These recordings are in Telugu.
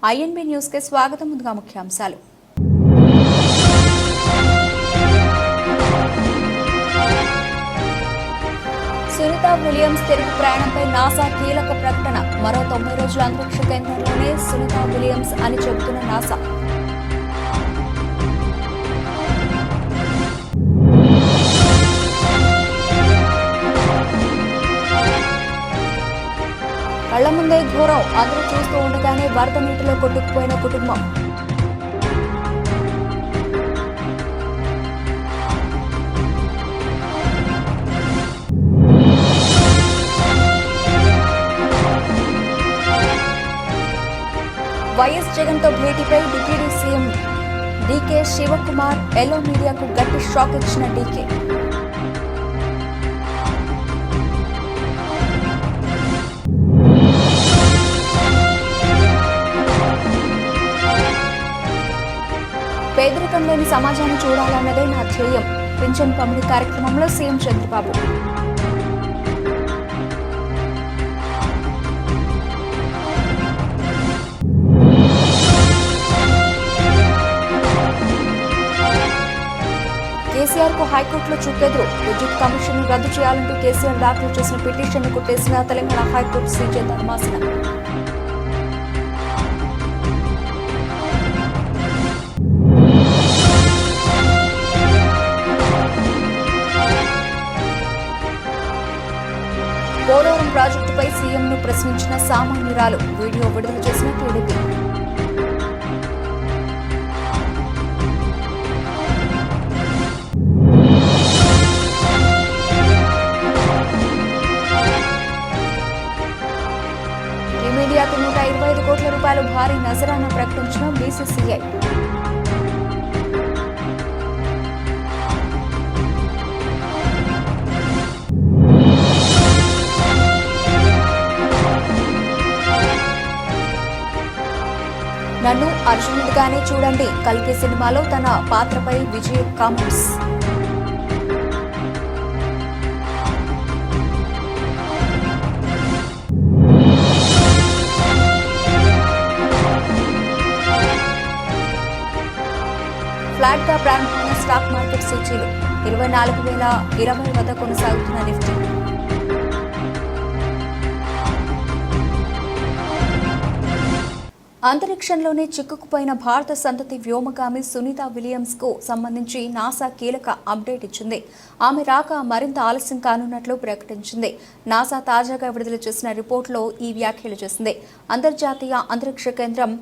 ఐఎన్బి న్యూస్ కి స్వాగతం. ముందుగా ముఖ్యాంశాలు. సునీత విలియమ్స్ తిరుగు ప్రయాణంపై నాసా కీలక ప్రకటన. మరో 90 రోజుల అంతరిక్ష కేంద్రంలోనే సునీత విలియమ్స్ అని చెబుతున్న నాసా. కళ్ల ముందే ఘోరం. అందరూ చూస్తూ ఉండగానే వరద నీటిలో కొట్టుకుపోయిన కుటుంబం. వైఎస్ జగన్ తో భేటీపై deputy CM DK Shivakumar yellow మీడియాకు గట్టి షాక్ ఇచ్చిన డీకే. పేదరికం లేని సమాజాన్ని చూడాలన్నదే నా ధ్యేయం. పింఛన్ పంపిణీ కార్యక్రమంలో సీఎం చంద్రబాబు. కేసీఆర్ కు హైకోర్టులో చుక్కెదురు. విద్యుత్ కమిషన్ రద్దు చేయాలంటూ కేసీఆర్ దాఖలు చేసిన పిటిషన్ కొట్టేసిన తెలంగాణ హైకోర్టు సీజే ధర్మాసనం. పోలవరం ప్రాజెక్టుపై సీఎంను ప్రశ్నించిన సామాన్యురాలు. వీడియో విడుదల చేసిన టీడీపీ. ఈ మీడియాకు 125 కోట్ల రూపాయలు భారీ నజరానా ప్రకటించిన బీసీసీఐ. నన్ను అర్జునుడిగానే చూడండి. కల్కి సినిమాలో తన పాత్రపై విజయ్ కామెంట్స్. ఫ్లాట్ గా ప్రారంభమైన స్టాక్ మార్కెట్ సూచీలు 24,020 వద్ద కొనసాగుతున్న నిఫ్టీ. అంతరిక్షంలోనే చిక్కుకుపోయిన భారత సంతతి వ్యోమగామి సునీత విలియమ్స్ కు సంబంధించి నాసా కీలక అప్డేట్ ఇచ్చింది. ఆమె రాక మరింత ఆలస్యం కానున్నట్లు ప్రకటించింది. నాసా తాజాగా విడుదల చేసిన రిపోర్టులో ఈ వ్యాఖ్యలు చేసింది. అంతర్జాతీయ అంతరిక్ష కేంద్రం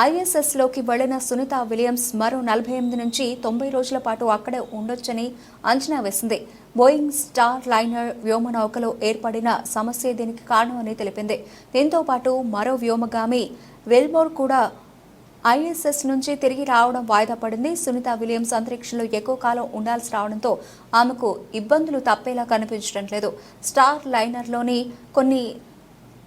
ISS లోకి వెళ్లిన సునీత విలియమ్స్ మరో 48 నుంచి 90 రోజుల పాటు అక్కడే ఉండొచ్చని అంచనా వేసింది. బోయింగ్ స్టార్ లైనర్ వ్యోమనౌకలో ఏర్పడిన సమస్య దీనికి కారణమని తెలిపింది. దీంతో పాటు మరో వ్యోమగామి వెల్మోర్ కూడా ISS నుంచి తిరిగి రావడం వాయిదా పడింది. సునీత విలియమ్స్ అంతరిక్షంలో ఎక్కువ కాలం ఉండాల్సి రావడంతో ఆమెకు ఇబ్బందులు తప్పేలా కనిపించడం లేదు. స్టార్ లైనర్లోని కొన్ని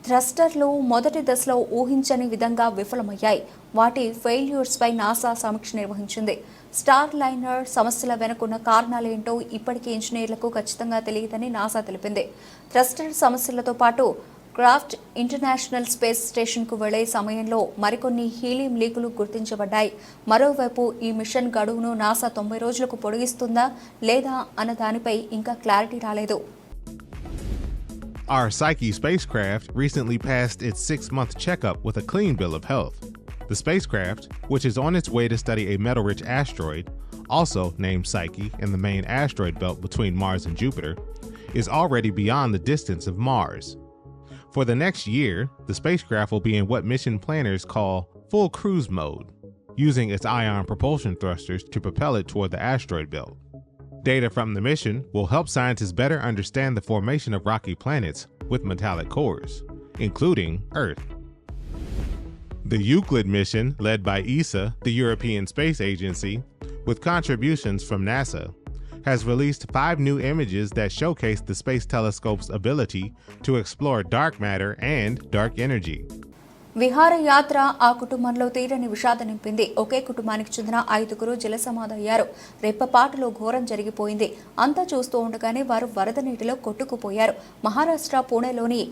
థ్రస్టర్లు మొదటి దశలో ఊహించని విధంగా విఫలమయ్యాయి. వాటి ఫెయిల్యూర్స్ పై నాసా సమీక్ష నిర్వహించింది. స్టార్ లైనర్ సమస్యల వెనుకున్న కారణాలేంటో ఇప్పటికీ ఇంజనీర్లకు ఖచ్చితంగా తెలియదని నాసా తెలిపింది. థ్రస్టర్ సమస్యలతో పాటు క్రాఫ్ట్ ఇంటర్నేషనల్ స్పేస్ స్టేషన్కు వెళ్లే సమయంలో మరికొన్ని హీలియం లీకులు గుర్తించబడ్డాయి. మరోవైపు ఈ మిషన్ గడువును నాసా 90 రోజులకు పొడిగిస్తుందా లేదా అన్న దానిపై ఇంకా క్లారిటీ రాలేదు. Our Psyche spacecraft recently passed its 6-month checkup with a clean bill of health. The spacecraft, which is on its way to study a metal-rich asteroid, also named Psyche in the main asteroid belt between Mars and Jupiter, is already beyond the distance of Mars. For the next year, the spacecraft will be in what mission planners call full cruise mode, using its ion propulsion thrusters to propel it toward the asteroid belt. Data from the mission will help scientists better understand the formation of rocky planets with metallic cores, including Earth. The Euclid mission, led by ESA, the European Space Agency, with contributions from NASA, has released 5 new images that showcase the Space Telescope's ability to explore dark matter and dark energy. విహారయాత్ర ఆ కుటుంబంలో తీరని విషాదం నింపింది. ఒకే కుటుంబానికి చెందిన 5గురు జలసమాధయ్యారు. రెప్పపాటులో ఘోరం జరిగిపోయింది. అంతా చూస్తూ ఉండగానే వారు వరద నీటిలో కొట్టుకుపోయారు. మహారాష్ట్ర పూణేలోని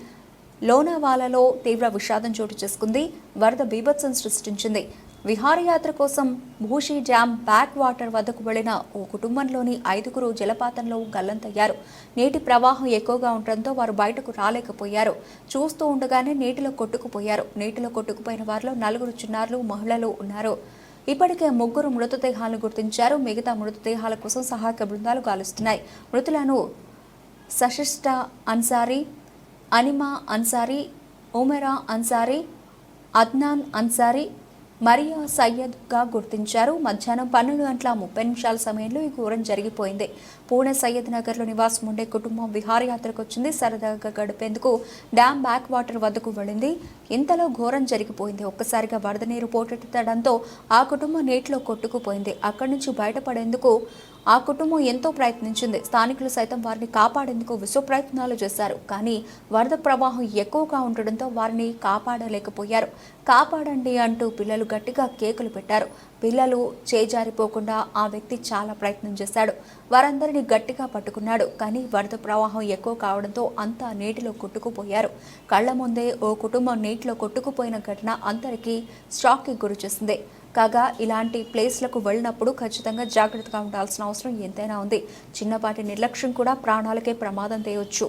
లోనావాలాలో తీవ్ర విషాదం చోటు చేసుకుంది. వరద బీభత్సం సృష్టించింది. విహారయాత్ర కోసం భూషి డ్యాం బ్యాక్ వాటర్ వద్దకు వెళ్లిన ఓ కుటుంబంలోని 5గురు జలపాతంలో గల్లంతయ్యారు. నీటి ప్రవాహం ఎక్కువగా ఉండటంతో వారు బయటకు రాలేకపోయారు. చూస్తూ ఉండగానే నీటిలో కొట్టుకుపోయారు. నీటిలో కొట్టుకుపోయిన వారిలో 4 చిన్నారులు, మహిళలు ఉన్నారు. ఇప్పటికే 3 మృతదేహాలను గుర్తించారు. మిగతా మృతదేహాల కోసం సహాయక బృందాలు గాలిస్తున్నాయి. మృతులను సశిష్ట అన్సారీ, అనిమా అన్సారీ, ఉమెరా అన్సారీ, అద్నాన్ అన్సారీ, మరియా సయ్యద్గా గుర్తించారు. మధ్యాహ్నం 12:30 సమయంలో ఈ ఘోరం జరిగిపోయింది. పూణె సయ్యద్ నగర్లో నివాసం ఉండే కుటుంబం విహారయాత్రకు వచ్చింది. సరదాగా గడిపేందుకు డ్యాం బ్యాక్ వాటర్ వద్దకు వెళ్ళింది. ఇంతలో ఘోరం జరిగిపోయింది. ఒక్కసారిగా వరద నీరు పోటెత్తడంతో ఆ కుటుంబం నీటిలో కొట్టుకుపోయింది. అక్కడి నుంచి బయటపడేందుకు ఆ కుటుంబం ఎంతో ప్రయత్నించింది. స్థానికులు సైతం వారిని కాపాడేందుకు విశ్వ ప్రయత్నాలు చేశారు. కానీ వరద ప్రవాహం ఎక్కువగా ఉండడంతో వారిని కాపాడలేకపోయారు. కాపాడండి అంటూ పిల్లలు గట్టిగా కేకలు పెట్టారు. పిల్లలు చేజారిపోకుండా ఆ వ్యక్తి చాలా ప్రయత్నం చేశాడు. వారందరినీ గట్టిగా పట్టుకున్నాడు. కానీ వరద ప్రవాహం ఎక్కువ కావడంతో అంతా నీటిలో కొట్టుకుపోయారు. కళ్ల ముందే ఓ కుటుంబం నీటిలో కొట్టుకుపోయిన ఘటన అందరికీ షాక్కి గురి చేసింది. కాగా ఇలాంటి ప్లేస్లకు వెళ్ళినప్పుడు ఖచ్చితంగా జాగ్రత్తగా ఉండాల్సిన అవసరం ఎంతైనా ఉంది. చిన్నపాటి నిర్లక్ష్యం కూడా ప్రాణాలకే ప్రమాదం తేయొచ్చు.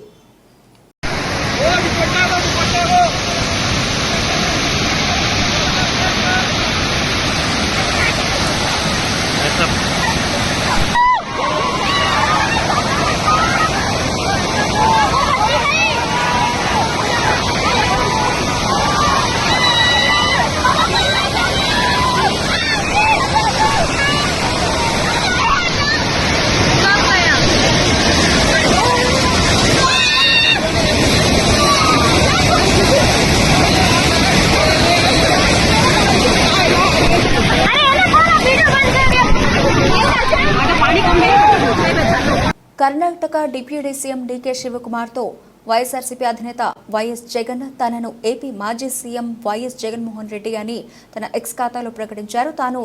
కర్ణాటక డిప్యూటీ సీఎం డీకే శివకుమార్తో వైఎస్ఆర్సీపీ అధినేత వైఎస్ జగన్ తనను ఏపీ మాజీ సీఎం వైఎస్ జగన్మోహన్ రెడ్డి అని తన ఎక్స్ ఖాతాలో ప్రకటించారు. తాను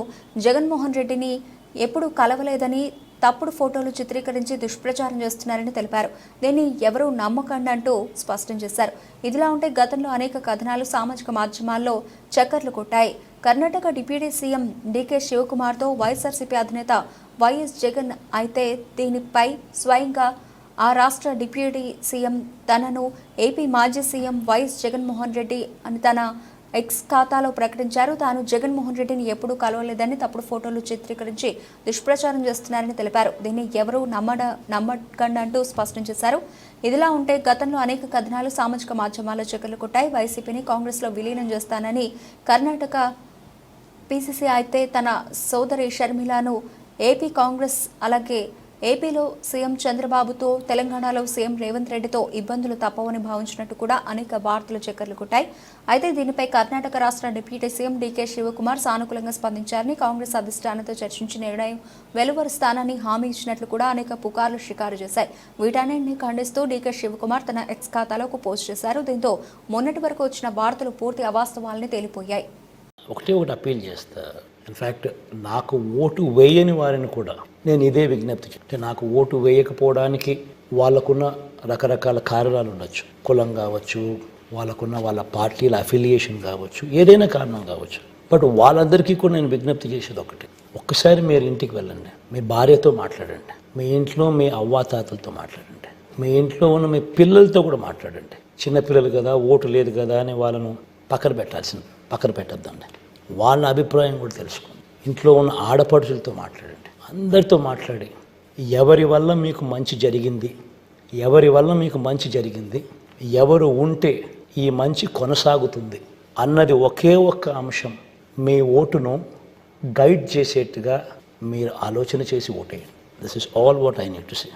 జగన్మోహన్ రెడ్డిని ఎప్పుడూ కలవలేదని, తప్పుడు ఫోటోలు చిత్రీకరించి దుష్ప్రచారం చేస్తున్నారని తెలిపారు. దీన్ని ఎవరూ నమ్మకండి అంటూ స్పష్టం చేశారు. ఇదిలా ఉంటే గతంలో అనేక కథనాలు సామాజిక మాధ్యమాల్లో చక్కర్లు కొట్టాయి. కర్ణాటక డిప్యూటీ సీఎం డీకే శివకుమార్తో వైఎస్ఆర్సీపీ అధినేత వైఎస్ జగన్ అయితే దీనిపై స్వయంగా ఆ రాష్ట్ర డిప్యూటీ సీఎం తనను ఏపీ మాజీ సీఎం వైఎస్ జగన్మోహన్ రెడ్డి అని తన ఎక్స్ ఖాతాలో ప్రకటించారు. తాను జగన్మోహన్ రెడ్డిని ఎప్పుడూ కలవలేదని, తప్పుడు ఫోటోలు చిత్రీకరించి దుష్ప్రచారం చేస్తున్నారని తెలిపారు. దీన్ని ఎవరూ నమ్మకండి అంటూ స్పష్టం చేశారు. ఇదిలా ఉంటే గతంలో అనేక కథనాలు సామాజిక మాధ్యమాల్లో చక్కర్లు కొట్టాయి. వైసీపీని కాంగ్రెస్లో విలీనం చేస్తానని కర్ణాటక పీసీసీ అయితే తన సోదరి షర్మిలను ఏపీ కాంగ్రెస్, అలాగే ఏపీలో సీఎం చంద్రబాబుతో, తెలంగాణలో సీఎం రేవంత్ రెడ్డితో ఇబ్బందులు తప్పవని భావించినట్టు కూడా అనేక వార్తలు చక్కర్లు కొట్టాయి. అయితే దీనిపై కర్ణాటక రాష్ట్ర డిప్యూటీ సీఎం డీకే శివకుమార్ సానుకూలంగా స్పందించారని, కాంగ్రెస్ అధిష్టానంతో చర్చించి నిర్ణయం వెలువరుస్తానని హామీ ఇచ్చినట్లు కూడా అనేక పుకార్లు షికారు చేశాయి. వీటన్నింటినీ ఖండిస్తూ డీకే శివకుమార్ తన ఎక్స్ ఖాతాలో ఒక పోస్ట్ చేశారు. దీంతో మొన్నటి వరకు వచ్చిన వార్తలు పూర్తి అవాస్తవాలని తేలిపోయాయి. ఒకటి అప్పీల్ చేస్తా. ఇన్ఫ్యాక్ట్ నాకు ఓటు వేయని వారిని కూడా నేను ఇదే విజ్ఞప్తి చేస్తే, నాకు ఓటు వేయకపోవడానికి వాళ్ళకున్న రకరకాల కారణాలు ఉండొచ్చు. కులం కావచ్చు, వాళ్ళ పార్టీల అఫిలియేషన్ కావచ్చు, ఏదైనా కారణం కావచ్చు. బట్ వాళ్ళందరికీ కూడా నేను విజ్ఞప్తి చేసేది ఒకటి, ఒక్కసారి మీరు ఇంటికి వెళ్ళండి, మీ భార్యతో మాట్లాడండి, మీ ఇంట్లో మీ అవ్వాతాతలతో మాట్లాడండి, మీ ఇంట్లో ఉన్న మీ పిల్లలతో కూడా మాట్లాడండి. చిన్నపిల్లలు కదా, ఓటు లేదు కదా అని వాళ్ళను పక్కన పెట్టద్దండి. వాళ్ళ అభిప్రాయం కూడా తెలుసుకోండి. ఇంట్లో ఉన్న ఆడపడుచులతో మాట్లాడండి, అందరితో మాట్లాడి ఎవరి వల్ల మీకు మంచి జరిగింది, ఎవరు ఉంటే ఈ మంచి కొనసాగుతుంది అన్నది ఒకే ఒక్క అంశం మీ ఓటును గైడ్ చేసేట్టుగా మీరు ఆలోచన చేసి ఓటేయండి. This is all what I need to say.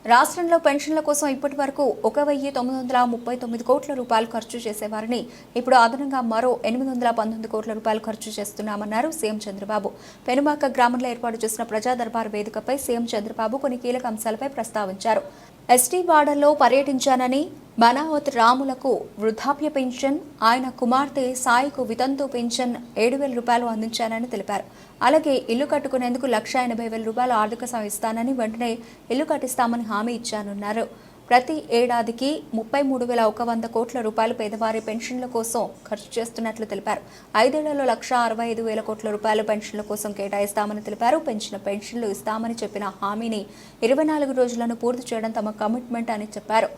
రాష్ట్రంలో పెన్షన్ల కోసం ఇప్పటి వరకు 1,939 కోట్ల రూపాయలు ఖర్చు చేసేవారిని ఇప్పుడు అదనంగా మరో 819 కోట్ల రూపాయలు ఖర్చు చేస్తున్నామన్నారు సీఎం చంద్రబాబు. పెనుమాక గ్రామంలో ఏర్పాటు చేసిన ప్రజా దర్బార్ వేదికపై సీఎం చంద్రబాబు కొన్ని కీలక అంశాలపై ప్రస్తావించారు. ఎస్టీ వార్డుల్లో పర్యటించానని, బనావత్ రాములకు వృద్ధాప్య పెన్షన్, ఆయన కుమార్తె సాయికు వితంతు పెన్షన్ 7,000 రూపాయలు అందించానని తెలిపారు. అలాగే ఇల్లు కట్టుకునేందుకు 1,80,000 రూపాయలు ఆర్థిక సాయం ఇస్తానని, వెంటనే ఇల్లు కట్టిస్తామని హామీ ఇచ్చానన్నారు. ప్రతి ఏడాదికి 33,100 కోట్ల రూపాయలు పేదవారి పెన్షన్ల కోసం ఖర్చు చేస్తున్నట్లు తెలిపారు. 5 ఏళ్లలో 1,65,000 కోట్ల రూపాయలు పెన్షన్ల కోసం కేటాయిస్తామని తెలిపారు. పెంచిన పెన్షన్లు ఇస్తామని చెప్పిన హామీని 24 రోజులను పూర్తి చేయడం తమ కమిట్మెంట్ అని చెప్పారు.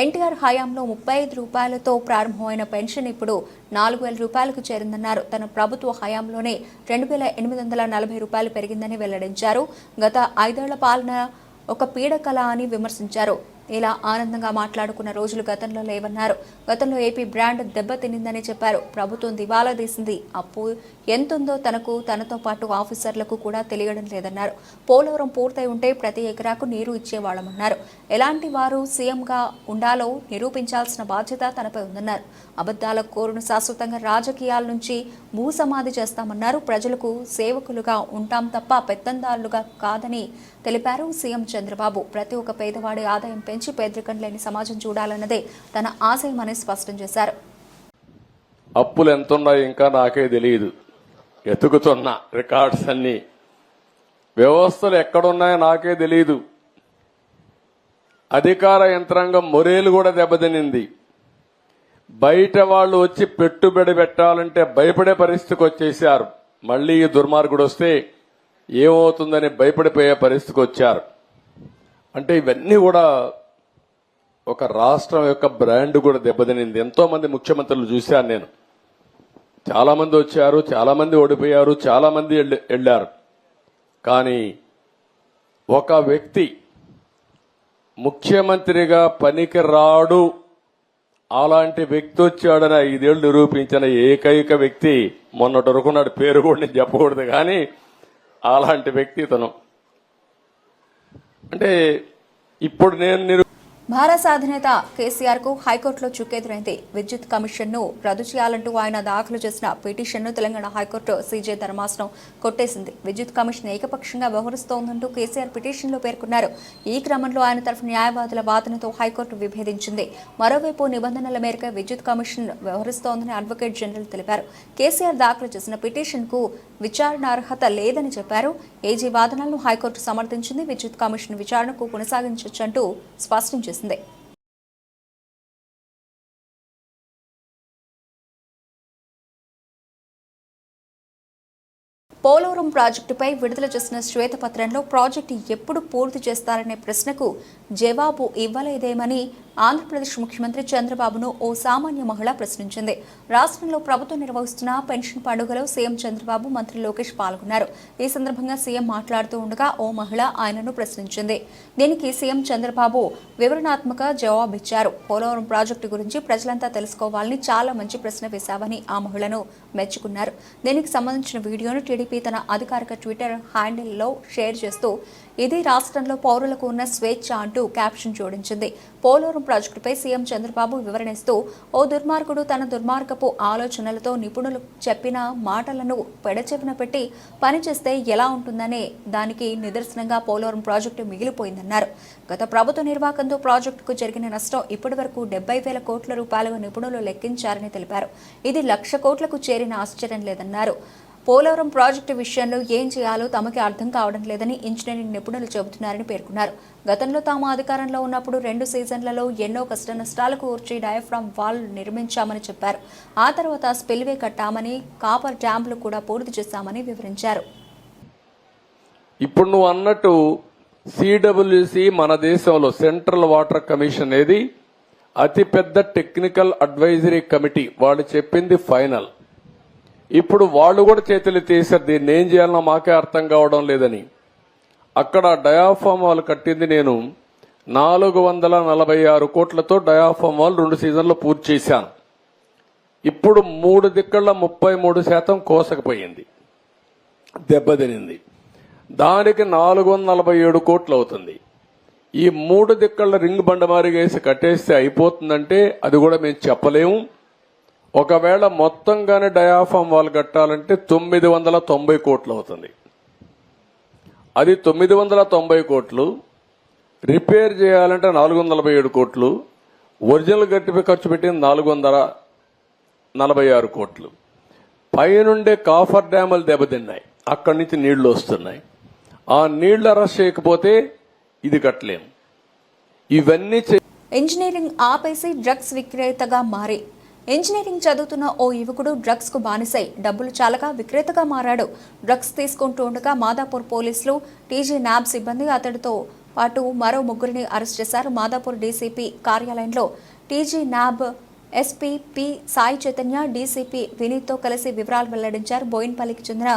ఎన్టీఆర్ హయాంలో 35 రూపాయలతో ప్రారంభమైన పెన్షన్ ఇప్పుడు 4,000 రూపాయలకు చేరిందన్నారు. తన ప్రభుత్వ హయాంలోనే 2,840 రూపాయలు పెరిగిందని వెల్లడించారు. గత 5 ఏళ్ల పాలన ఒక పీడకల అని విమర్శించారు. ఇలా ఆనందంగా మాట్లాడుకున్న రోజులు గతంలో లేవన్నారు. గతంలో ఏపీ బ్రాండ్ దెబ్బతినిందని చెప్పారు. ప్రభుత్వం దివాలా తీసింది. అప్పు ఎంతుందో తనతో పాటు ఆఫీసర్లకు కూడా తెలియడం లేదన్నారు. పోలవరం పూర్తయి ఉంటే ప్రతి ఎకరాకు నీరు ఇచ్చేవాళ్లమన్నారు. ఎలాంటి వారు సీఎంగా ఉండాలో నిరూపించాల్సిన బాధ్యత తనపై ఉందన్నారు. అబద్దాల కోరును శాశ్వతంగా రాజకీయాల నుంచి భూసమాధి చేస్తామన్నారు. ప్రజలకు సేవకులుగా ఉంటాం తప్ప పెత్తందారులుగా కాదని తెలిపారు సీఎం చంద్రబాబు. ప్రతి ఒక్క పేదవాడి ఆదాయం పెంచి పేదరికం లేని సమాజం చూడాలన్నదే తన ఆశయమని స్పష్టం చేశారు. అప్పులు ఎంతున్నాయో ఇంకా నాకే తెలియదు. ఎతుకుతున్న రికార్డ్స్ అన్ని వ్యవస్థలు ఎక్కడున్నాయో నాకే తెలియదు. అధికార యంత్రాంగం మొరేలు కూడా దెబ్బతినింది. బయట వాళ్ళు వచ్చి పెట్టుబడి పెట్టాలంటే భయపడే పరిస్థితికి వచ్చేశారు. మళ్లీ ఈ దుర్మార్గుడు వస్తే ఏమవుతుందని భయపడిపోయే పరిస్థితికి వచ్చారు. అంటే ఇవన్నీ కూడా ఒక రాష్ట్రం యొక్క బ్రాండ్ కూడా దెబ్బతినింది. ఎంతో మంది ముఖ్యమంత్రులు చూశాను నేను. చాలా మంది వచ్చారు, చాలా మంది ఓడిపోయారు, చాలా మంది వెళ్లారు. కానీ ఒక వ్యక్తి ముఖ్యమంత్రిగా పనికి రాడు, అలాంటి వ్యక్తి వచ్చాడని 5 ఏళ్లు నిరూపించిన ఏకైక వ్యక్తి మొన్నటి వరకు నాడు పేరు కూడా నేను చెప్పకూడదు, కానీ అలాంటి వ్యక్తి తను. అంటే ఇప్పుడు నేను భారత అధినేత కేసీఆర్ కు హైకోర్టులో చుక్కెదురైంది. విద్యుత్ కమిషన్ ను రద్దు చేయాలంటూ ఆయన దాఖలు చేసిన పిటిషన్ ను తెలంగాణ హైకోర్టు సీజే ధర్మాసనం కొట్టేసింది. విద్యుత్ కమిషన్ ఏకపక్షంగా వ్యవహరిస్తోందంటూ కేసీఆర్ పిటిషన్ లో పేర్కొన్నారు. ఈ క్రమంలో ఆయన తరఫు న్యాయవాదుల వాదనతో హైకోర్టు విభేదించింది. మరోవైపు నిబంధనల మేరకు విద్యుత్ కమిషన్ వ్యవహరిస్తోందని అడ్వకేట్ జనరల్ తెలిపారు. కేసీఆర్ దాఖలు చేసిన పిటిషన్ కు విచారణార్హత లేదని చెప్పారు. ఏజీ వాదనలను హైకోర్టు సమర్థించింది. విద్యుత్ కమిషన్ విచారణకు కొనసాగించొచ్చంటూ స్పష్టం చేసింది. పోలవరం ప్రాజెక్టుపై విడుదల చేసిన శ్వేతపత్రంలో ప్రాజెక్టు ఎప్పుడు పూర్తి చేస్తారనే ప్రశ్నకు జవాబు ఇవ్వలేదేమని ఆంధ్రప్రదేశ్ ముఖ్యమంత్రి చంద్రబాబును ఓ సామాన్య మహిళ ప్రశ్నించింది. రాష్ట్రంలో ప్రభుత్వం నిర్వహిస్తున్న పెన్షన్ పండుగలో సీఎం చంద్రబాబు, మంత్రి లోకేష్ పాల్గొన్నారు. ఈ సందర్భంగా సీఎం మాట్లాడుతూ ఉండగా ఓ మహిళ ఆయనను ప్రశ్నించింది. దీనికి సీఎం చంద్రబాబు వివరణాత్మక జవాబిచ్చారు. పోలవరం ప్రాజెక్టు గురించి ప్రజలంతా తెలుసుకోవాలని చాలా మంచి ప్రశ్న వేశావని ఆ మహిళను మెచ్చుకున్నారు. దీనికి సంబంధించిన వీడియోను టీడీపీ తన అధికారిక ట్విట్టర్ హ్యాండిల్లో షేర్ చేస్తూ ఇది రాష్ట్రంలో పౌరులకు ఉన్న స్వేచ్ఛ అంటూ క్యాప్షన్ జోడించింది. పోలవరం ప్రాజెక్టుపై సీఎం చంద్రబాబు వివరణిస్తూ ఓ దుర్మార్గుడు తన దుర్మార్గపు ఆలోచనలతో నిపుణులు చెప్పిన మాటలను పెడచెవిన పెట్టి పనిచేస్తే ఎలా ఉంటుందనే దానికి నిదర్శనంగా పోలవరం ప్రాజెక్టు మిగిలిపోయిందన్నారు. గత ప్రభుత్వ నిర్వాహకంతో ప్రాజెక్టుకు జరిగిన నష్టం ఇప్పటి వరకు 70,000 కోట్ల రూపాయలుగా నిపుణులు లెక్కించారని తెలిపారు. ఇది 1,00,000 కోట్లకు చేరిన ఆశ్చర్యం లేదన్నారు. పోలవరం ప్రాజెక్టు విషయంలో ఏం చేయాలో తమకి అర్థం కావడం లేదని ఇంజనీరింగ్ నిపుణులు చెబుతున్నారని పేర్కొన్నారు. గతంలో తాము అధికారంలో ఉన్నప్పుడు 2 సీజన్లలో ఎన్నో కష్ట నష్టాలకు ఊర్చి డయాఫ్రామ్ వాల్ నిర్మించామని చెప్పారు. ఆ తర్వాత స్పిల్వే కట్టామని, కాపర్ డ్యాంలు కూడా పూర్తి చేశామని వివరించారు. ఇప్పుడు నువ్వు అన్నట్టు సిడబ్ల్యూసి మన దేశంలో సెంట్రల్ వాటర్ కమిషన్ అనేది అతిపెద్ద టెక్నికల్ అడ్వైజరీ కమిటీ. వాళ్ళు చెప్పింది ఫైనల్. ఇప్పుడు వాళ్ళు కూడా చేతులు తీశారు. దీన్ని ఏం చేయాలన్నా మాకే అర్థం కావడం లేదని. అక్కడ డయాఫామ్ వాల్ కట్టింది నేను 446 కోట్లతో డయాఫామ్ వాల్ 2 సీజన్లు పూర్తి చేశాను. ఇప్పుడు 3 దిక్కల 33% కోసకపోయింది, దెబ్బతినింది. దానికి 447 కోట్లు అవుతుంది. ఈ 3 దిక్కల రింగ్ బండమారిగేసి కట్టేస్తే అయిపోతుందంటే అది కూడా మేము చెప్పలేము. ఒకవేళ మొత్తంగానే డయాఫామ్ వాల్ కట్టాలంటే 990 కోట్లు అవుతుంది. అది 990 కోట్లు. రిపేర్ చేయాలంటే 447 కోట్లు. ఒరిజినల్ గట్టిపై ఖర్చు పెట్టింది 446 కోట్లు. పైనుండే కాఫర్ డ్యాములు దెబ్బతిన్నాయి. అక్కడి నుంచి నీళ్లు వస్తున్నాయి. ఆ నీళ్లు అరెస్ట్ చేయకపోతే ఇది కట్టలేము. ఇవన్నీ ఇంజనీరింగ్ ఆపేసి డ్రగ్స్ విక్రేతగా మారి ఇంజనీరింగ్ చదువుతున్న ఓ యువకుడు డ్రగ్స్ కు బానిసై డబ్బులు చాలక విక్రేతగా మారాడు. డ్రగ్స్ తీసుకుంటూ ఉండగా మాదాపూర్ పోలీసులు టీజీ న్యాబ్ సిబ్బంది అతడితో పాటు మరో ముగ్గురిని అరెస్ట్ చేశారు. మాదాపూర్ డీసీపీ కార్యాలయంలో TG NAB SP P Sai Chaitanya, DCP వినీత్తో కలిసి వివరాలు వెల్లడించారు. బోయిన్పల్లికి చెందిన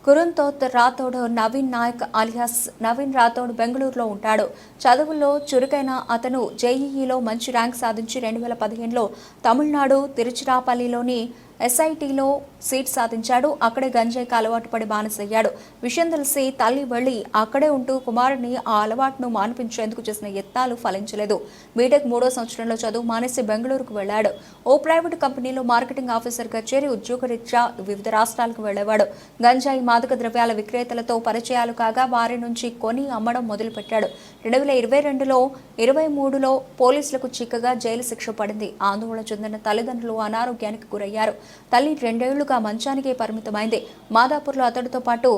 కురుంతోత్ రాథోడ్ నవీన్ నాయక్ అలియాస్ నవీన్ రాథోడ్ బెంగళూరులో ఉంటాడు. చదువుల్లో చురుకైన అతను జేఈఈలో మంచి ర్యాంక్ సాధించి 2015లో తమిళనాడు తిరుచిరాపల్లిలోని ఎస్ఐటీలో సీట్ సాధించాడు. అక్కడే గంజాయికి అలవాటు పడి బానిసయ్యాడు. విషయం తెలిసి తల్లి వెళ్లి అక్కడే ఉంటూ కుమారుడిని ఆ అలవాటును మాన్పించేందుకు చేసిన యత్నాలు ఫలించలేదు. బీటెక్ 3వ సంవత్సరంలో చదువు మానేసి బెంగళూరుకు వెళ్లాడు. ఓ ప్రైవేటు కంపెనీలో మార్కెటింగ్ ఆఫీసర్గా చేరి ఉద్యోగరీత్యా వివిధ రాష్ట్రాలకు వెళ్లేవాడు. గంజాయి, మాదక ద్రవ్యాల విక్రేతలతో పరిచయాలు కాగా వారి నుంచి కొని అమ్మడం మొదలుపెట్టాడు. 2022లో 23లో పోలీసులకు చిక్కగా జైలు శిక్ష పడింది. ఆందోళన చెందిన తల్లిదండ్రులు అనారోగ్యానికి గురయ్యారు. తల్లి 2 ఏళ్లుగా మంచానికే పరిమితమైంది. మాదాపూర్లో అతడితో పాటు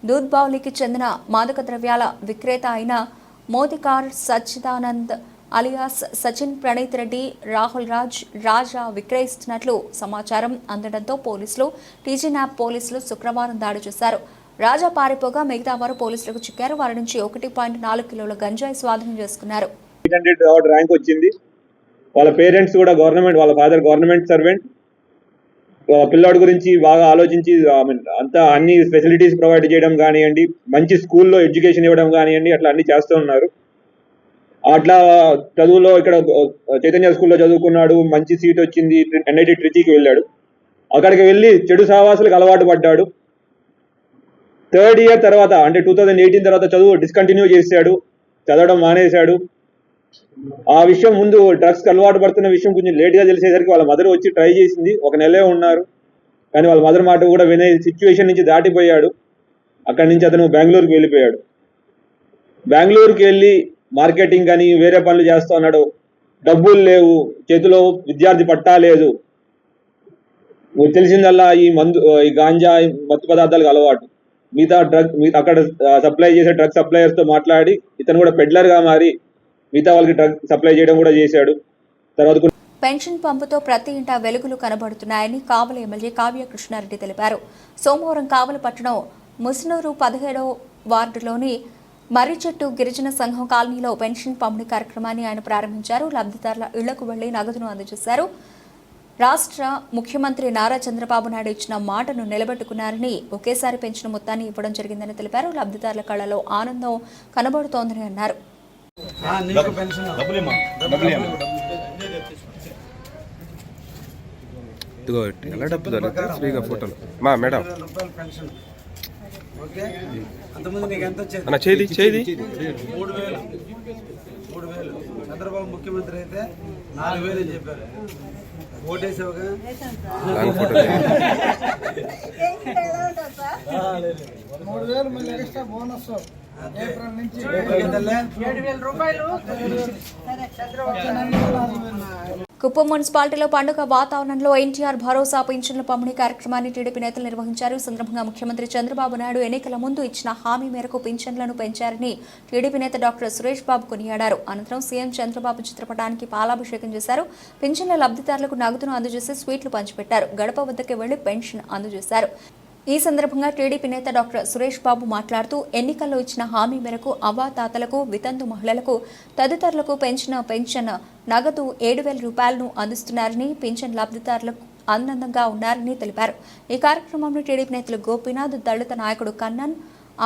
దూద్బావ్లీకి చెందిన మాదక ద్రవ్యాల విక్రేత అయిన మోతికార్ సచ్చిదానంద్ అలియాస్ సచిన్ ప్రణీత్ రెడ్డి, రాహుల్ రాజా విక్రయిస్తున్నట్లు సమాచారం అందడంతో పోలీసులు టీజీ న్యాబ్ పోలీసులు శుక్రవారం దాడి చేశారు. రాజా పారిపోగా మిగతా వారు పోలీసులకు చిక్కారు. వారి నుంచి 1.4 కిలోల గంజాయి స్వాధీనం చేసుకున్నారు. 800 ర్యాంక్ వచ్చింది. వాళ్ళ పేరెంట్స్ కూడా గవర్నమెంట్, వాళ్ళ ఫాదర్ గవర్నమెంట్ సర్వెంట్. పిల్లాడి గురించి బాగా ఆలోచించి అంతా అన్ని ఫెసిలిటీస్ ప్రొవైడ్ చేయడం కానివ్వండి, మంచి స్కూల్లో ఎడ్యుకేషన్ ఇవ్వడం కానివ్వండి, అట్లా అన్ని చేస్తూ ఉన్నారు. అట్లా చదువులో ఇక్కడ చైతన్య స్కూల్లో చదువుకున్నాడు. మంచి సీట్ వచ్చింది. ఎన్ఐటి ట్రిచీకి వెళ్ళాడు. అక్కడికి వెళ్ళి చెడు సహవాసాలకు అలవాటు పడ్డాడు. 3rd ఇయర్ తర్వాత అంటే 2018 తర్వాత చదువు డిస్కంటిన్యూ చేశాడు. చదవడం మానేశాడు. ఆ విషయం ముందు డ్రగ్స్కి అలవాటు పడుతున్న విషయం కొంచెం లేట్గా తెలిసేసరికి వాళ్ళ మదర్ వచ్చి ట్రై చేసింది. 1 నెలే ఉన్నారు, కానీ వాళ్ళ మదర్ మాట కూడా వినే సిచ్యువేషన్ నుంచి దాటిపోయాడు. అక్కడి నుంచి అతను బెంగళూరుకి వెళ్ళిపోయాడు. బెంగళూరుకి వెళ్ళి మార్కెటింగ్ అని వేరే పనులు చేస్తూ ఉన్నాడు. డబ్బులు లేవు, చేతిలో విద్యార్థి పట్టా లేదు. తెలిసిందల్లా ఈ గాంజా, మత్తు పదార్థాలకు అలవాటు. మిగతా అక్కడ సప్లై చేసే డ్రగ్ సప్లయర్స్తో మాట్లాడి ఇతను కూడా పెడ్లర్గా మారి మిగతా వాళ్ళకి డ్రగ్ సప్లై చేయడం కూడా చేశాడు. తర్వాత పెన్షన్ పంపుతో ప్రతి ఇంటా వెలుగులు కనబడుతున్నాయని కావలి ఎమ్మెల్యే కావ్య కృష్ణారెడ్డి తెలిపారు. సోమవారం కావలి పట్టణం ముస్నూరు 17వ వార్డులోని మర్రిచెట్టు గిరిజన సంఘం కాలనీలో పెన్షన్ పంపిణీ కార్యక్రమాన్ని ఆయన ప్రారంభించారు. లబ్ధిదారుల ఇళ్లకు వెళ్లి నగదును అందజేశారు. రాష్ట్ర ముఖ్యమంత్రి నారా చంద్రబాబు నాయుడు ఇచ్చిన మాటను నిలబెట్టుకున్నారని, ఒకేసారి పెంచిన మొత్తాన్ని ఇవ్వడం జరిగిందని తెలిపారు. లబ్ధిదారుల కళ్లలో ఆనందం కనబడుతోందని అన్నారు. ఎలా డబ్బు దొరుకుతుంది ఫ్రీగా ఫోటోలు మా మేడం అన్న చేది 3,000 చంద్రబాబు ముఖ్యమంత్రి అయితే 4,000 చెప్పారు. ఓటేసావుగా లాంగ్ ఫోటో 3,000 మళ్ళీ ఎక్స్ట్రా బోనస్ ఏప్రిల్ నుంచి 7,000 రూపాయలు. కుప్పం మున్సిపాలిటీలో పండుగ వాతావరణంలో ఎన్టీఆర్ భరోసా పింఛన్ల పంపిణీ కార్యక్రమాన్ని టీడీపీ నేతలు నిర్వహించారు. ఈ సందర్భంగా ముఖ్యమంత్రి చంద్రబాబు నాయుడు ఎన్నికల ముందు ఇచ్చిన హామీ మేరకు పింఛన్లను పెంచారని టీడీపీ నేత డాక్టర్ సురేష్ బాబు కొనియాడారు. అనంతరం సీఎం చంద్రబాబు చిత్రపటానికి పాలాభిషేకం చేశారు. పింఛన్ల లబ్ధిదారులకు నగదును అందజేసి స్వీట్లు పంచిపెట్టారు. గడప వద్దకు వెళ్లి పెన్షన్ అందజేశారు. ఈ సందర్భంగా టీడీపీ నేత డాక్టర్ సురేష్ బాబు మాట్లాడుతూ ఎన్నికల్లో ఇచ్చిన హామీ మేరకు అవ్వాతాతలకు, వితంతు మహిళలకు తదితరులకు పెంచిన పెన్షన్ నగదు 7,000 రూపాయలను అందిస్తున్నారని, పింఛన్ లబ్ధిదారులకు ఆనందంగా ఉన్నారని తెలిపారు. ఈ కార్యక్రమంలో టీడీపీ నేతలు గోపీనాథ్, దళిత నాయకుడు కన్నన్,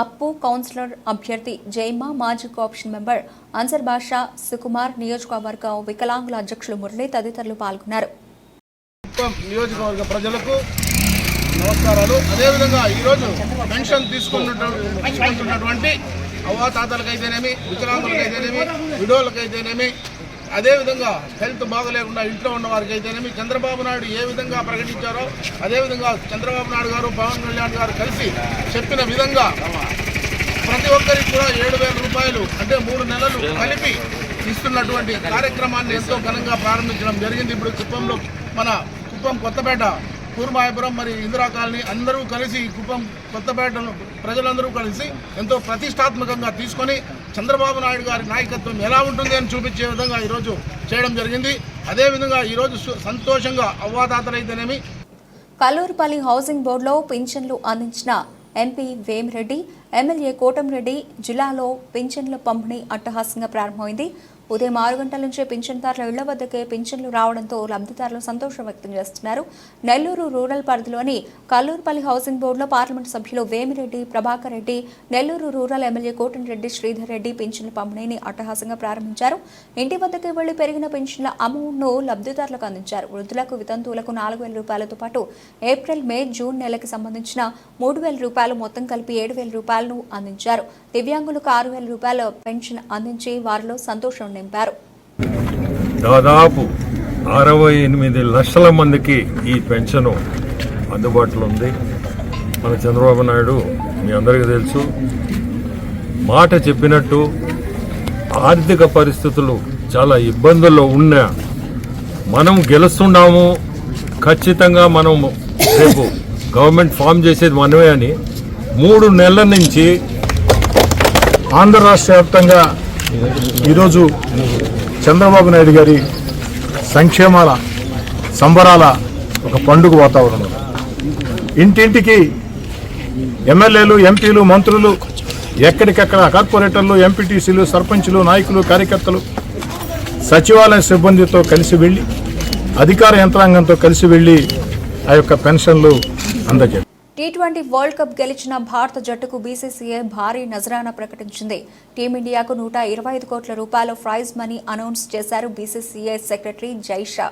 అప్పు, కౌన్సిలర్ అభ్యర్థి జైమా, మాజీ కోఆప్షన్ మెంబర్ అన్సర్ బాషా, సుకుమార్, నియోజకవర్గ వికలాంగుల అధ్యక్షులు మురళి తదితరులు పాల్గొన్నారు. నియోజకవర్గ ప్రజలకు నమస్కారాలు. అదేవిధంగా ఈరోజు పెన్షన్ తీసుకుంటున్నటువంటి అవ్వాతాతలకైతేనేమి, వికలాంగులకైతేనేమి, విడోలకైతేనేమి, అదేవిధంగా హెల్త్ బాగలేకుండా ఇంట్లో ఉన్న వారికి అయితేనేమి చంద్రబాబు నాయుడు ఏ విధంగా ప్రకటించారో అదేవిధంగా చంద్రబాబు నాయుడు గారు, పవన్ కళ్యాణ్ గారు కలిసి చెప్పిన విధంగా ప్రతి ఒక్కరికి కూడా 7,000 రూపాయలు అంటే 3 నెలలు కలిపి ఇస్తున్నటువంటి కార్యక్రమాన్ని ఎంతో ఘనంగా ప్రారంభించడం జరిగింది. ఇప్పుడు కుప్పంలో మన కుప్పం కొత్తపేట కూర్మాయపురం మరి ఇందిరా కాలనీ అందరూ కలిసి కుప్పం కొత్తపేట ప్రజలందరూ కలిసి ఎంతో ప్రతిష్టాత్మకంగా తీసుకొని చంద్రబాబు నాయుడు గారి నాయకత్వం ఎలా ఉంటుంది అని చూపించే విధంగా ఈరోజు చేయడం జరిగింది. అదేవిధంగా ఈరోజు సంతోషంగా అవ్వాతాతలైతేనేమి కల్లూరుపల్లి హౌసింగ్ బోర్డులో పింఛన్లు అందించిన ఎంపీ వేమిరెడ్డి, ఎమ్మెల్యే కోటంరెడ్డి జిల్లాలో పింఛన్ల పంపిణీ అట్టహాసంగా ప్రారంభమైంది. ఉదయం 6 గంటల నుంచే పింఛన్దారుల ఇళ్ల వద్దకే పింఛన్లు రావడంతో లబ్ధిదారులు సంతోషం వ్యక్తం చేస్తున్నారు. నెల్లూరు రూరల్ పరిధిలోని కల్లూరుపల్లి హౌసింగ్ బోర్డులో పార్లమెంటు సభ్యులు వేమిరెడ్డి ప్రభాకర్ రెడ్డి, నెల్లూరు రూరల్ ఎమ్మెల్యే కోటంరెడ్డి శ్రీధర్ రెడ్డి పింఛన్ల పంపిణీని అట్టహాసంగా ప్రారంభించారు. ఇంటి వద్దకే వెళ్లి పెరిగిన పింఛన్ల అమౌంట్ను లబ్ధిదారులకు అందించారు. వృద్ధులకు, వితంతువులకు 4,000 రూపాయలతో పాటు ఏప్రిల్, మే, జూన్ నెలకి సంబంధించిన 3,000 రూపాయలు మొత్తం కలిపి 7,000 రూపాయలను అందించారు. దివ్యాంగులకు 6,000 రూపాయల పెన్షన్ అందించి వారిలో సంతోషం నింపారు. దాదాపు 68 లక్షల మందికి ఈ పెన్షన్ అందుబాటులో ఉంది. మన చంద్రబాబు నాయుడు మీ అందరికీ తెలుసు, మాట చెప్పినట్టు ఆర్థిక పరిస్థితులు చాలా ఇబ్బందుల్లో ఉన్నా మనం గెలుస్తున్నాము, ఖచ్చితంగా మనం రేపు గవర్నమెంట్ ఫామ్ చేసేది మనమే అని 3 నెలల నుంచి ఆంధ్ర రాష్ట్ర వ్యాప్తంగా ఈరోజు చంద్రబాబు నాయుడు గారి సంక్షేమాల సంబరాల ఒక పండుగ వాతావరణం. ఇంటింటికి ఎమ్మెల్యేలు, ఎంపీలు, మంత్రులు, ఎక్కడికక్కడ కార్పొరేటర్లు, ఎంపీటీసీలు, సర్పంచులు, నాయకులు, కార్యకర్తలు సచివాలయ సిబ్బందితో కలిసి వెళ్ళి, అధికార యంత్రాంగంతో కలిసి వెళ్ళి ఆ యొక్క పెన్షన్లు అందజేస్తారు. T20 వరల్డ్ కప్ గెలిచిన భారత జట్టుకు బీసీసీఐ భారీ నజరానా ప్రకటించింది. టీమిండియాకు 125 కోట్ల రూపాయల ప్రైజ్ మనీ అనౌన్స్ చేశారు బీసీసీఐ సెక్రటరీ జైషా.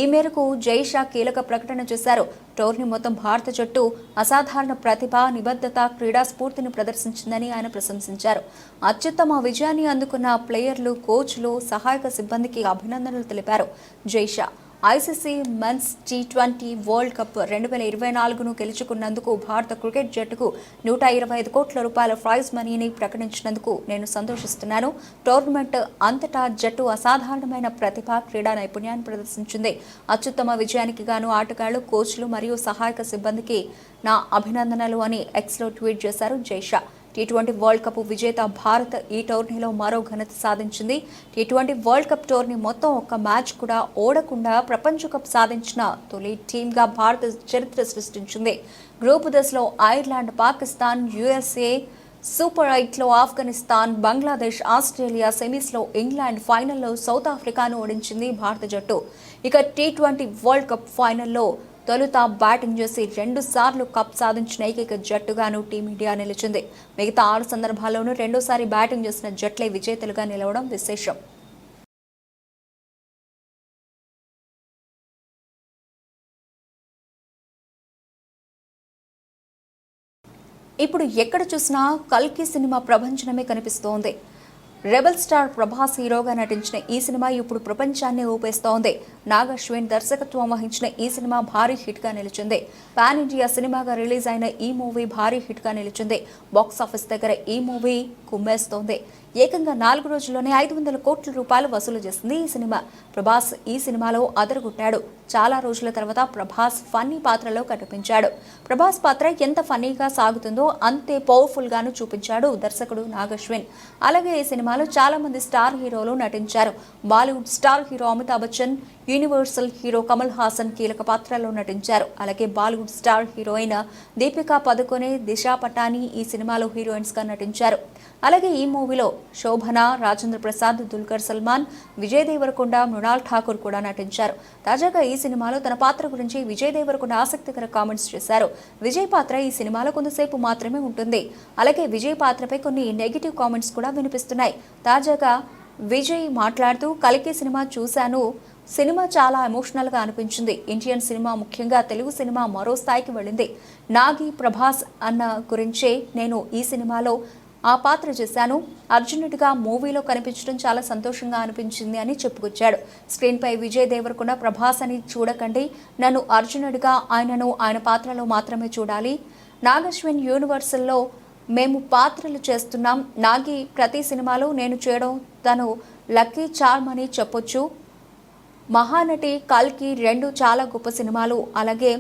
ఈ మేరకు జైషా కీలక ప్రకటన చేశారు. టోర్నీ మొత్తం భారత జట్టు అసాధారణ ప్రతిభ, నిబద్ధత, క్రీడా స్ఫూర్తిని ప్రదర్శించిందని ఆయన ప్రశంసించారు. అత్యుత్తమ విజయాన్ని అందుకున్న ప్లేయర్లు, కోచ్లు, సహాయక సిబ్బందికి అభినందనలు తెలిపారు Jay Shah. ICC men's T20 world cup 2024ను గెలుచుకున్నందుకు భారత క్రికెట్ జట్టుకు 125 కోట్ల రూపాయల ప్రైజ్ మనీని ప్రకటించినందుకు నేను సంతోషిస్తున్నాను. టోర్నమెంట్ అంతటా జట్టు అసాధారణమైన ప్రతిభ, క్రీడా నైపుణ్యాన్ని ప్రదర్శించింది. అత్యుత్తమ విజయానికి గాను ఆటగాళ్లు, కోచ్లు మరియు సహాయక సిబ్బందికి నా అభినందనలు అని ఎక్స్లో ట్వీట్ చేశారు జైషా. T20 వరల్డ్ కప్ విజేత భారత్ ఈ టోర్నీలో మరో ఘనత సాధించింది. T20 వరల్డ్ కప్ టోర్నీ మొత్తం ఒక్క మ్యాచ్ కూడా ఓడకుండా ప్రపంచ కప్ సాధించిన తొలి టీమ్గా భారత చరిత్ర సృష్టించింది. గ్రూప్ దశలో ఐర్లాండ్, పాకిస్తాన్, USA, సూపర్ 8లో ఆఫ్ఘనిస్తాన్, బంగ్లాదేశ్, ఆస్ట్రేలియా, సెమీస్లో ఇంగ్లాండ్, ఫైనల్లో సౌత్ ఆఫ్రికాను ఓడించింది భారత జట్టు. ఇక T20 వరల్డ్ కప్ ఫైనల్లో తొలుత బ్యాటింగ్ చేసి 2 సార్లు కప్ సాధించిన ఏకైక జట్టుగాను టీమిండియా నిలిచింది. మిగతా 6 సందర్భాల్లోనూ 2సారి బ్యాటింగ్ చేసిన జట్లే విజేతలుగా నిలవడం విశేషం. ఇప్పుడు ఎక్కడ చూసినా కల్కి సినిమా ప్రభంజనమే కనిపిస్తోంది. రెబల్ స్టార్ ప్రభాస్ హీరోగా నటించిన ఈ సినిమా ఇప్పుడు ప్రపంచాన్ని ఊపేస్తోంది. నాగ్ అశ్విన్ దర్శకత్వం వహించిన ఈ సినిమా భారీ హిట్గా నిలిచింది. పాన్ ఇండియా సినిమాగా రిలీజ్ అయిన ఈ మూవీ భారీ హిట్గా నిలిచింది. బాక్సాఫీస్ దగ్గర ఈ మూవీ కుమ్మేస్తోంది. ఏకంగా 4 రోజుల్లోనే 500 కోట్ల రూపాయలు వసూలు చేసింది ఈ సినిమా. ప్రభాస్ ఈ సినిమాలో అదరగొట్టాడు. చాలా రోజుల తర్వాత ప్రభాస్ ఫన్నీ పాత్రలో కనిపించాడు. ప్రభాస్ పాత్ర ఎంత ఫన్నీగా సాగుతుందో అంతే పవర్ఫుల్ గాను చూపించాడు దర్శకుడు నాగ్ అశ్విన్. అలాగే ఈ సినిమాలో చాలా మంది స్టార్ హీరోలు నటించారు. Bollywood star hero Amitabh Bachchan, universal hero Kamal Haasan కీలక పాత్రలో నటించారు. అలాగే బాలీవుడ్ స్టార్ హీరోయిన్ దీపికా పదుకొనే, దిశా పటాని ఈ సినిమాలో హీరోయిన్స్ గా నటించారు. అలాగే ఈ మూవీలో శోభన, రాజేంద్ర ప్రసాద్, దుల్కర్ సల్మాన్, విజయ్ దేవరకొండ, మృణాల్ ఠాకూర్ కూడా నటించారు. తాజాగా ఈ సినిమాలో తన పాత్ర గురించి విజయ్ దేవరకొండ ఆసక్తికర కామెంట్స్ చేశారు. విజయ్ పాత్ర ఈ సినిమాలో కొంతసేపు మాత్రమే ఉంటుంది. అలాగే విజయ్ పాత్రపై కొన్ని నెగిటివ్ కామెంట్స్ కూడా వినిపిస్తున్నాయి. తాజాగా విజయ్ మాట్లాడుతూ కల్కి సినిమా చూశాను, సినిమా చాలా ఎమోషనల్గా అనిపించింది. ఇండియన్ సినిమా, ముఖ్యంగా తెలుగు సినిమా మరో స్థాయికి వెళ్ళింది. నాగి, ప్రభాస్ అన్న గురించే నేను ఈ సినిమాలో ఆ పాత్ర చేశాను. అర్జునుడిగా మూవీలో కనిపించడం చాలా సంతోషంగా అనిపించింది అని చెప్పుకొచ్చాడు. స్క్రీన్పై విజయ్ దేవరకొండ ప్రభాస్ అని చూడకండి, నన్ను అర్జునుడిగా, ఆయనను ఆయన పాత్రలో మాత్రమే చూడాలి. నాగ్ అశ్విన్ యూనివర్సల్లో మేము పాత్రలు చేస్తున్నాం. నాగి ప్రతి సినిమాలో నేను చేయడం తను లక్కీ చార్మ్ అని చెప్పొచ్చు. మహానటి, కల్కి 2 చాలా గొప్ప సినిమాలు. అలాగే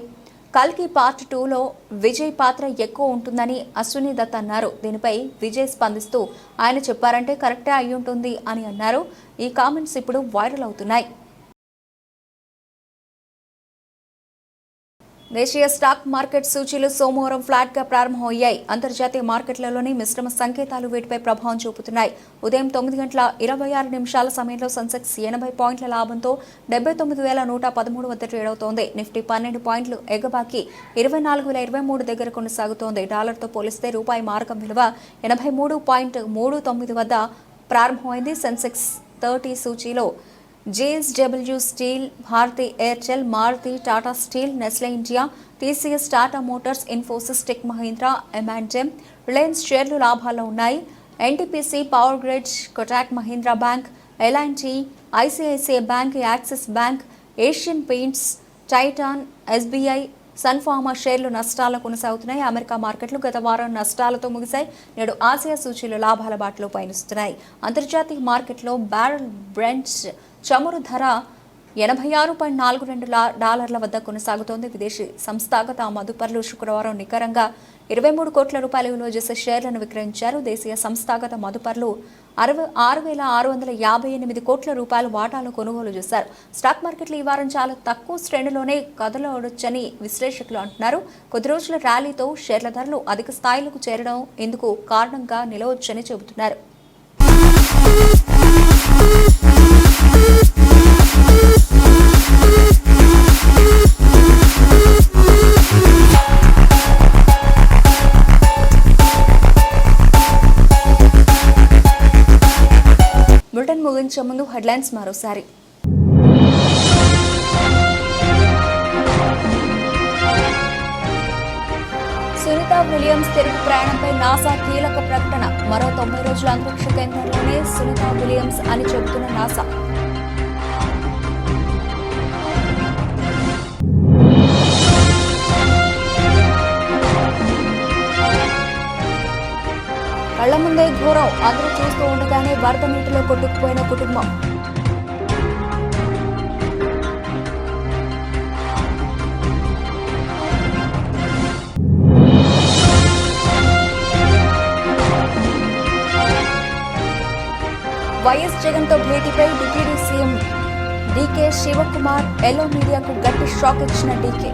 కల్కి పార్ట్ 2లో విజయ్ పాత్ర ఎక్కువ ఉంటుందని అశ్విని దత్ అన్నారు. దీనిపై విజయ్ స్పందిస్తూ ఆయన చెప్పారంటే కరెక్టే అయి ఉంటుంది అని అన్నారు. ఈ కామెంట్స్ ఇప్పుడు వైరల్ అవుతున్నాయి. దేశీయ స్టాక్ మార్కెట్ సూచీలు సోమవారం ఫ్లాట్గా ప్రారంభమయ్యాయి. అంతర్జాతీయ మార్కెట్లలోని మిశ్రమ సంకేతాలు వీటిపై ప్రభావం చూపుతున్నాయి. ఉదయం 9:26 సమయంలో సెన్సెక్స్ 80 పాయింట్ల లాభంతో 79,113 వద్ద ట్రేడ్ అవుతోంది. నిఫ్టీ 12 పాయింట్లు ఎగబాకి 24,023 దగ్గర కొనసాగుతోంది. డాలర్తో పోలిస్తే రూపాయి మారకం విలువ 83.39 వద్ద ప్రారంభమైంది. సెన్సెక్స్ 30 సూచీలో JSW Steel, Bharti Airtel, Maruti, Tata Steel, Nestle India, TCS, Tata Motors, Infosys, Tech Mahindra, M&M, Reliance షేర్లు లాభాల్లో ఉన్నాయి. NTPC, Power Grid, Kotak Mahindra Bank, L&T, ICICI Bank, Axis Bank, Asian Paints, Titan, SBI, Sun Pharma షేర్లు నష్టాలు కొనసాగుతున్నాయి. అమెరికా మార్కెట్లు గత వారం నష్టాలతో ముగిశాయి. నేడు ఆసియా సూచీలు లాభాల బాటలో పయనిస్తున్నాయి. అంతర్జాతీయ మార్కెట్లో బ్యారెల్ బ్రెంట్ చమురు ధర $86.42 వద్ద కొనసాగుతోంది. విదేశీ సంస్థాగత మదుపర్లు శుక్రవారం నికరంగా 23 కోట్ల రూపాయల విలువ చేసే షేర్లను విక్రయించారు. దేశీయ సంస్థాగత మదుపర్లు 6,658 కోట్ల రూపాయల వాటాలు కొనుగోలు చేశారు. స్టాక్ మార్కెట్లు ఈ వారం చాలా తక్కువ శ్రేణిలోనే కదలవచ్చని విశ్లేషకులు అంటున్నారు. కొద్ది రోజుల ర్యాలీతో షేర్ల ధరలు అధిక స్థాయిలకు చేరడం ఇందుకు కారణంగా నిలవచ్చని చెబుతున్నారు. బులెటిన్ ముగించే ముందు హెడ్లైన్స్ మరోసారి. సునీతా విలియమ్స్ తిరుగు ప్రయాణంపై నాసా కీలక ప్రకటన. మరో 90 రోజుల అంతరిక్ష కేంద్రంలోనే సునీతా విలియమ్స్ అని చెబుతున్న నాసా. కళ్ల ముందే ఘోరం, అందరూ చూస్తూ ఉండగానే వరద నీటిలో కొట్టుకుపోయిన కుటుంబం. వైఎస్ జగన్తో భేటీపై deputy CM DK Shivakumar yellow మీడియాకు గట్టి షాక్ ఇచ్చిన డీకే.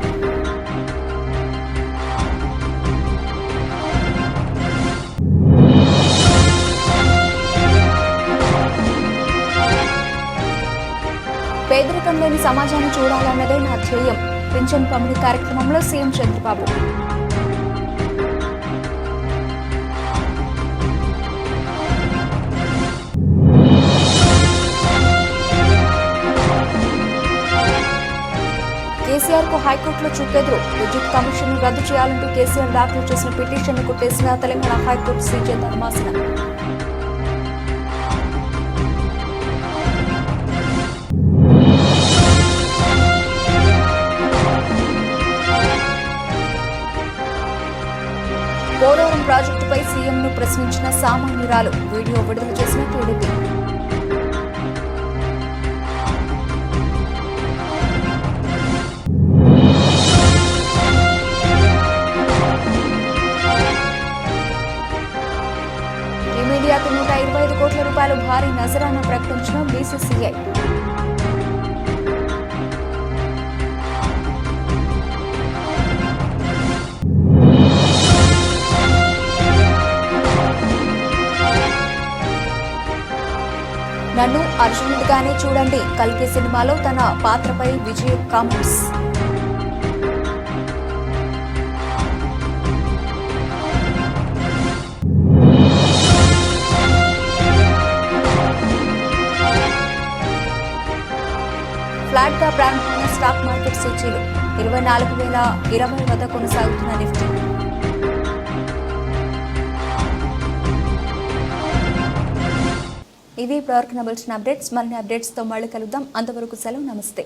పేదరికం లేని సమాజాన్ని చూడాలన్నదే నా ధ్యేయం. పింఛన్ పంపిణీ కార్యక్రమంలో సీఎం చంద్రబాబు. కేసీఆర్ కు హైకోర్టులో చుక్కెదురు. విద్యుత్ కమిషన్ రద్దు చేయాలంటూ కేసీఆర్ దాఖలు చేసిన పిటిషన్ను కొట్టేసిన తెలంగాణ హైకోర్టు సీజే ధర్మాసనం. పోలవరం ప్రాజెక్టుపై సీఎంను ప్రశ్నించిన సామాన్యురాలు. వీడియో విడుదల చేసిన టీడీపీ. మీడియాకు 125 కోట్ల రూపాయలు భారీ నజరానా ప్రకటించిన బీసీసీఐ. నన్ను అర్జునుడిగానే చూడండి. కల్కి సినిమాలో తన పాత్రపై విజయ్ కామెంట్స్. ఫ్లాట్ గా ప్రారంభమైన స్టాక్ మార్కెట్ సూచీలు 24,020 వద్ద కొనసాగుతున్న నిఫ్టీ. ఇవి ఇప్పటివరకు నవల్సిన అప్డేట్స్. మరిన్ని అప్డేట్స్తో మళ్ళీ కలుద్దాం. అంతవరకు సెలవు. నమస్తే.